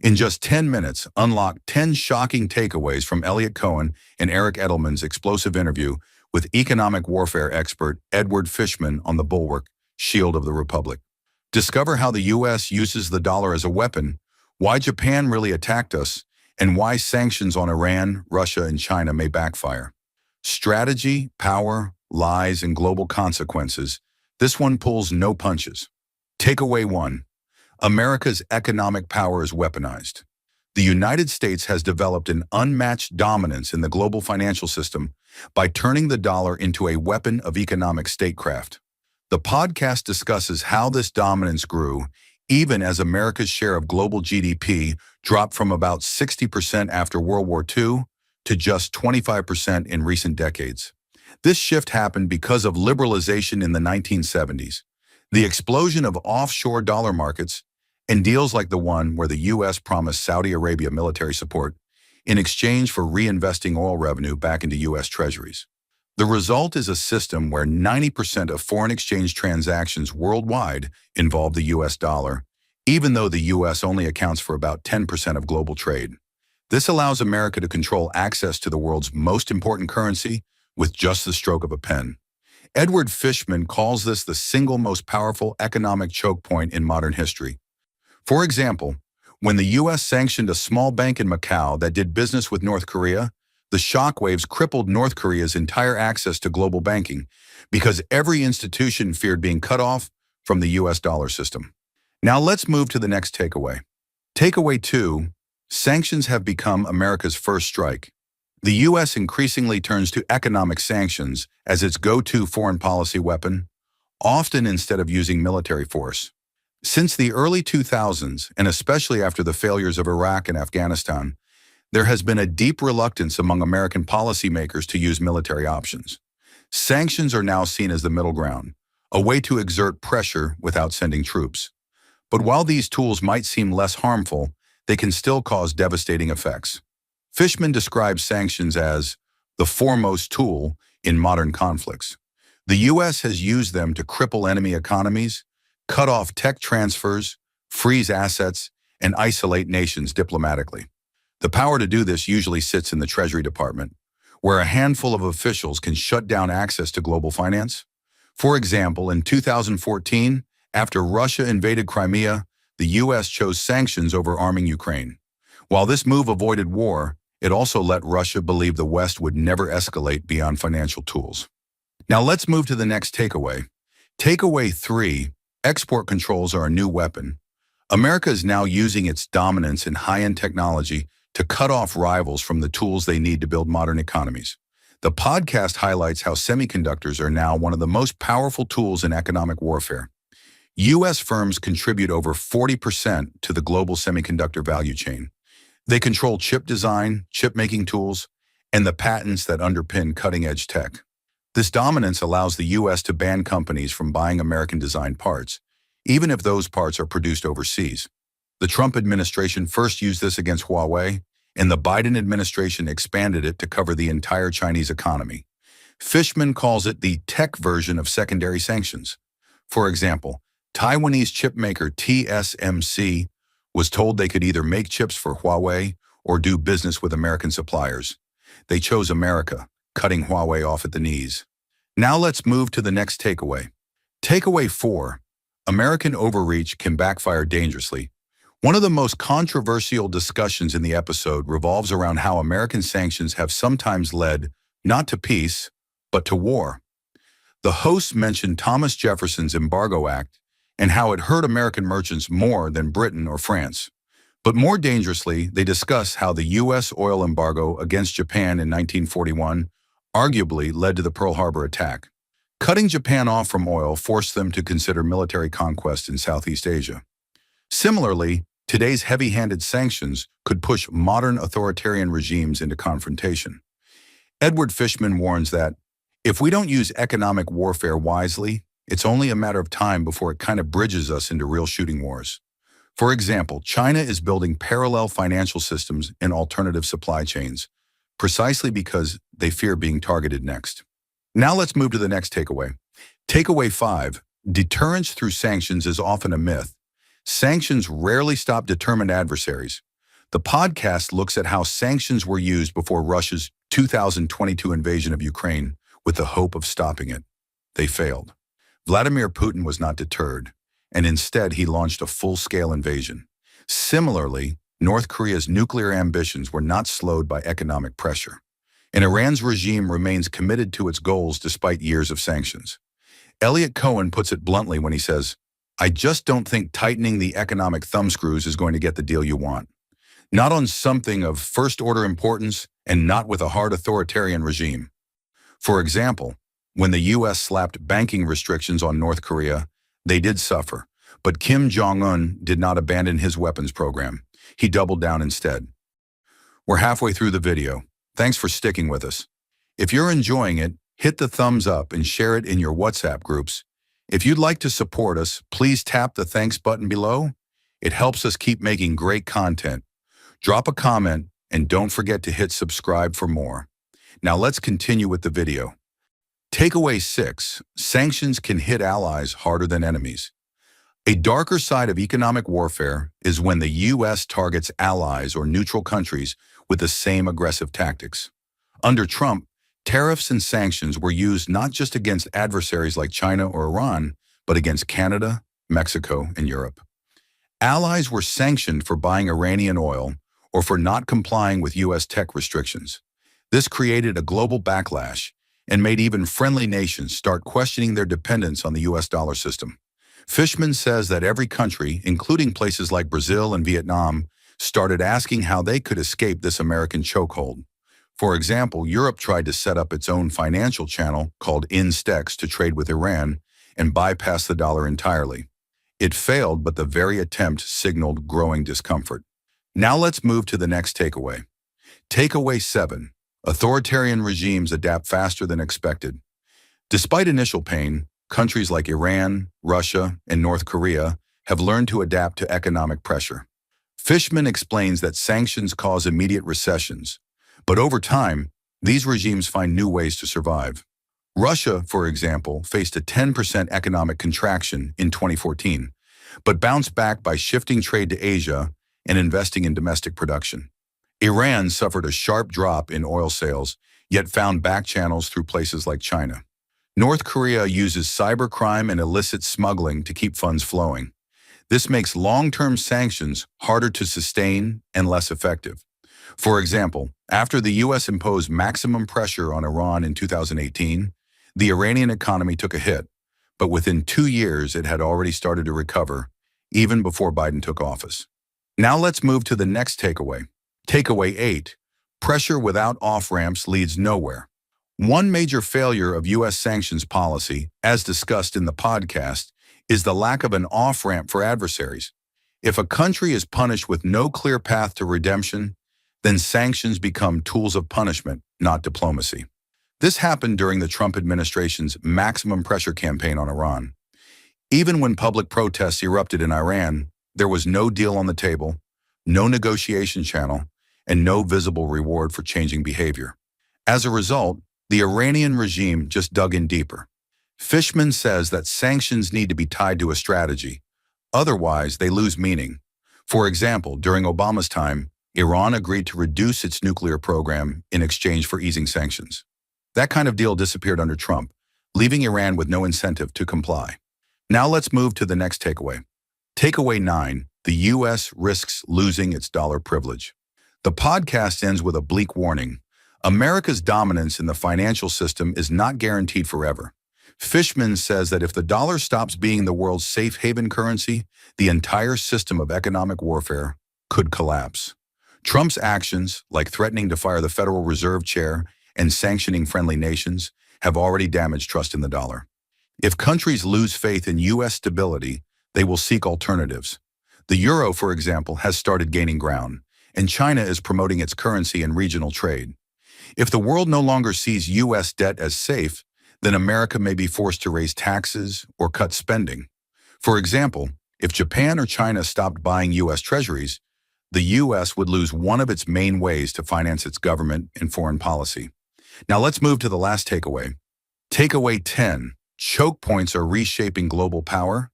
In just 10 minutes, unlock 10 shocking takeaways from Eliot Cohen and Eric Edelman's explosive interview with economic warfare expert Edward Fishman on the Bulwark, Shield of the Republic. Discover how the U.S. uses the dollar as a weapon, why Japan really attacked us, and why sanctions on Iran, Russia, and China may backfire. Strategy, power, lies, and global consequences. This one pulls no punches. Takeaway 1. America's economic power is weaponized. The United States has developed an unmatched dominance in the global financial system by turning the dollar into a weapon of economic statecraft. The podcast discusses how this dominance grew, even as America's share of global GDP dropped from about 60% after World War II to just 25% in recent decades. This shift happened because of liberalization in the 1970s, the explosion of offshore dollar markets, and deals like the one where the U.S. promised Saudi Arabia military support in exchange for reinvesting oil revenue back into U.S. treasuries. The result is a system where 90% of foreign exchange transactions worldwide involve the U.S. dollar, even though the U.S. only accounts for about 10% of global trade. This allows America to control access to the world's most important currency with just the stroke of a pen. Edward Fishman calls this the single most powerful economic choke point in modern history. For example, when the U.S. sanctioned a small bank in Macau that did business with North Korea, the shockwaves crippled North Korea's entire access to global banking because every institution feared being cut off from the U.S. dollar system. Now let's move to the next takeaway. Takeaway 2, sanctions have become America's first strike. The U.S. increasingly turns to economic sanctions as its go-to foreign policy weapon, often instead of using military force. Since the early 2000s, and especially after the failures of Iraq and Afghanistan, there has been a deep reluctance among American policymakers to use military options. Sanctions are now seen as the middle ground, a way to exert pressure without sending troops. But while these tools might seem less harmful, they can still cause devastating effects. Fishman describes sanctions as the foremost tool in modern conflicts. The U.S. has used them to cripple enemy economies, cut off tech transfers, freeze assets, and isolate nations diplomatically. The power to do this usually sits in the Treasury Department, where a handful of officials can shut down access to global finance. For example, in 2014, after Russia invaded Crimea, the U.S. chose sanctions over arming Ukraine. While this move avoided war, it also let Russia believe the West would never escalate beyond financial tools. Now let's move to the next takeaway. Takeaway 3, export controls are a new weapon. America is now using its dominance in high-end technology to cut off rivals from the tools they need to build modern economies. The podcast highlights how semiconductors are now one of the most powerful tools in economic warfare. U.S. firms contribute over 40% to the global semiconductor value chain. They control chip design, chip-making tools, and the patents that underpin cutting-edge tech. This dominance allows the U.S. to ban companies from buying American-designed parts, even if those parts are produced overseas. The Trump administration first used this against Huawei, and the Biden administration expanded it to cover the entire Chinese economy. Fishman calls it the tech version of secondary sanctions. For example, Taiwanese chipmaker TSMC was told they could either make chips for Huawei or do business with American suppliers. They chose America, cutting Huawei off at the knees. Now let's move to the next takeaway. Takeaway 4, American overreach can backfire dangerously. One of the most controversial discussions in the episode revolves around how American sanctions have sometimes led not to peace, but to war. The hosts mentioned Thomas Jefferson's Embargo Act and how it hurt American merchants more than Britain or France. But more dangerously, they discuss how the U.S. oil embargo against Japan in 1941 arguably led to the Pearl Harbor attack. Cutting Japan off from oil forced them to consider military conquest in Southeast Asia. Similarly, today's heavy-handed sanctions could push modern authoritarian regimes into confrontation. Edward Fishman warns that if we don't use economic warfare wisely, it's only a matter of time before it kind of bridges us into real shooting wars. For example, China is building parallel financial systems and alternative supply chains, precisely because they fear being targeted next. Now let's move to the next takeaway. Takeaway 5, deterrence through sanctions is often a myth. Sanctions rarely stop determined adversaries. The podcast looks at how sanctions were used before Russia's 2022 invasion of Ukraine with the hope of stopping it. They failed. Vladimir Putin was not deterred, and instead he launched a full-scale invasion. Similarly, North Korea's nuclear ambitions were not slowed by economic pressure, and Iran's regime remains committed to its goals despite years of sanctions. Eliot Cohen puts it bluntly when he says, "I just don't think tightening the economic thumbscrews is going to get the deal you want. Not on something of first-order importance and not with a hard authoritarian regime." For example, when the U.S. slapped banking restrictions on North Korea, they did suffer, but Kim Jong-un did not abandon his weapons program. He doubled down instead. We're halfway through the video. Thanks for sticking with us. If you're enjoying it, hit the thumbs up and share it in your WhatsApp groups. If you'd like to support us, please tap the thanks button below. It helps us keep making great content. Drop a comment and don't forget to hit subscribe for more. Now let's continue with the video. Takeaway 6. Sanctions can hit allies harder than enemies. A darker side of economic warfare is when the U.S. targets allies or neutral countries with the same aggressive tactics. Under Trump, tariffs and sanctions were used not just against adversaries like China or Iran, but against Canada, Mexico, and Europe. Allies were sanctioned for buying Iranian oil or for not complying with U.S. tech restrictions. This created a global backlash and made even friendly nations start questioning their dependence on the U.S. dollar system. Fishman says that every country, including places like Brazil and Vietnam, started asking how they could escape this American chokehold. For example, Europe tried to set up its own financial channel called INSTEX to trade with Iran and bypass the dollar entirely. It failed, but the very attempt signaled growing discomfort. Now let's move to the next takeaway. Takeaway 7. Authoritarian regimes adapt faster than expected. Despite initial pain, countries like Iran, Russia, and North Korea have learned to adapt to economic pressure. Fishman explains that sanctions cause immediate recessions, but over time, these regimes find new ways to survive. Russia, for example, faced a 10% economic contraction in 2014, but bounced back by shifting trade to Asia and investing in domestic production. Iran suffered a sharp drop in oil sales, yet found back channels through places like China. North Korea uses cybercrime and illicit smuggling to keep funds flowing. This makes long-term sanctions harder to sustain and less effective. For example, after the U.S. imposed maximum pressure on Iran in 2018, the Iranian economy took a hit, but within 2 years it had already started to recover, even before Biden took office. Now let's move to the next takeaway. Takeaway 8. Pressure without off-ramps leads nowhere. One major failure of U.S. sanctions policy, as discussed in the podcast, is the lack of an off-ramp for adversaries. If a country is punished with no clear path to redemption, then sanctions become tools of punishment, not diplomacy. This happened during the Trump administration's maximum pressure campaign on Iran. Even when public protests erupted in Iran, there was no deal on the table, no negotiation channel, and no visible reward for changing behavior. As a result, the Iranian regime just dug in deeper. Fishman says that sanctions need to be tied to a strategy. Otherwise, they lose meaning. For example, during Obama's time, Iran agreed to reduce its nuclear program in exchange for easing sanctions. That kind of deal disappeared under Trump, leaving Iran with no incentive to comply. Now let's move to the next takeaway. Takeaway 9. The U.S. risks losing its dollar privilege. The podcast ends with a bleak warning. America's dominance in the financial system is not guaranteed forever. Fishman says that if the dollar stops being the world's safe haven currency, the entire system of economic warfare could collapse. Trump's actions, like threatening to fire the Federal Reserve Chair and sanctioning friendly nations, have already damaged trust in the dollar. If countries lose faith in U.S. stability, they will seek alternatives. The euro, for example, has started gaining ground, and China is promoting its currency in regional trade. If the world no longer sees U.S. debt as safe, then America may be forced to raise taxes or cut spending. For example, if Japan or China stopped buying U.S. treasuries, the U.S. would lose one of its main ways to finance its government and foreign policy. Now let's move to the last takeaway. Takeaway 10. Chokepoints are reshaping global power.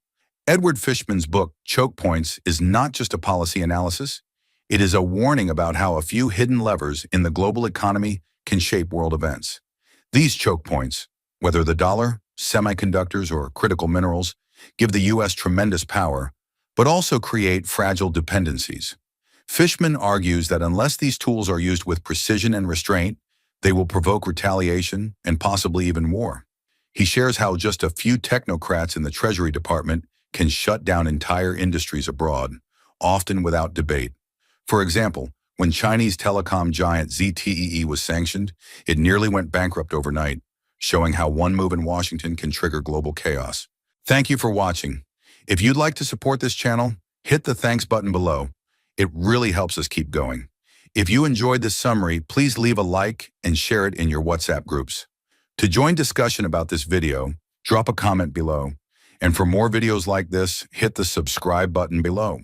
Edward Fishman's book, Chokepoints, is not just a policy analysis. It is a warning about how a few hidden levers in the global economy can shape world events. These choke points, whether the dollar, semiconductors, or critical minerals, give the U.S. tremendous power, but also create fragile dependencies. Fishman argues that unless these tools are used with precision and restraint, they will provoke retaliation and possibly even war. He shares how just a few technocrats in the Treasury Department can shut down entire industries abroad, often without debate. For example, when Chinese telecom giant ZTE was sanctioned, it nearly went bankrupt overnight, showing how one move in Washington can trigger global chaos. Thank you for watching. If you'd like to support this channel, hit the thanks button below. It really helps us keep going. If you enjoyed this summary, please leave a like and share it in your WhatsApp groups. To join discussion about this video, drop a comment below. And for more videos like this, hit the subscribe button below.